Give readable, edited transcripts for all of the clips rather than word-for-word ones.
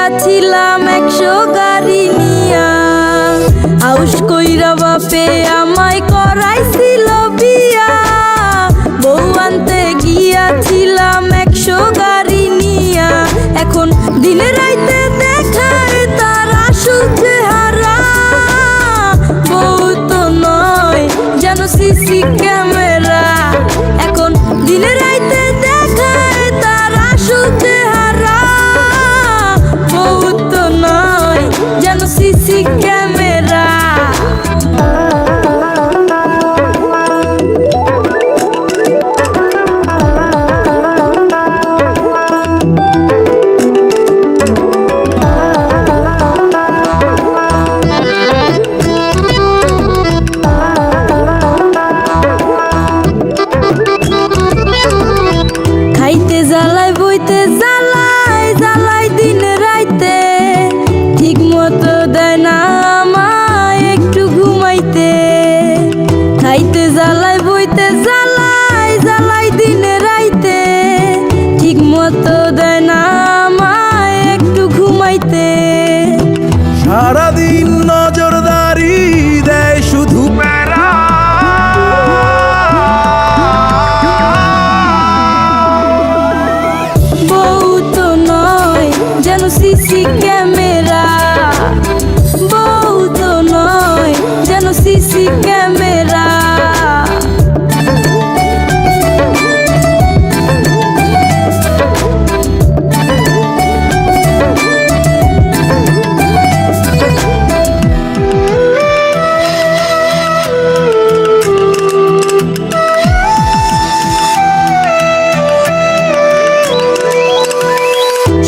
গিয়াছিলাম 100 গাড়ি নিয়া, আউশ কইরা বাপে আমায় করাইছিল বিয়া। বউ আনতে গিয়াছিলাম 100 গাড়ি নিয়া, এখন দিনে রাইতে দেখায় তার আসল চেহারা। বউ তো নয় যেন সিসি ক্যামেরা, এখন দিনে রাইতে দেখায় তার আসল চেহারা। বউ তো নয় যেন সিসি ক্যামেরা। খাইতে জ্বালাই বইতে জ্বালাই জ্বালাই দিন রাইতে, ঠিক মতো দেয় না আমায় একটু ঘুমাইতে। খাইতে জ্বালাই বইতে জ্বালাই জ্বালাই দিন রাইতে, ঠিক মতো দেয় না আমায় একটু ঘুমাইতে। সারাদিন নজরদারি দেয় শুধু প্যারা। বউ তো নয় যেন সিসি ক্যামেরা, বউ তো নয় যেন সিসি ক্যামেরা।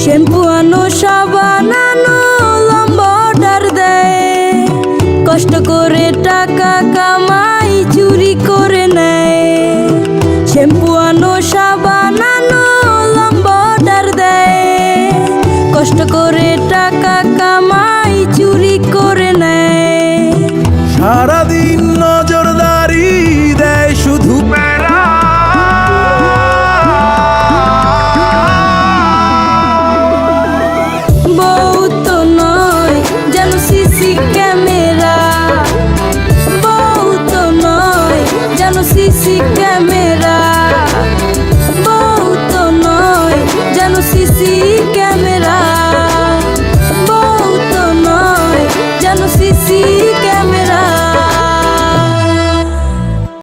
শ্যাম্পু আনো সাবান আনো লম্বা অর্ডার দেয়, কষ্ট করে টাকা কামাই চুরি করে নেয়। শ্যাম্পু আনো সাবান আনো লম্বা অর্ডার দেয়, কষ্ট করে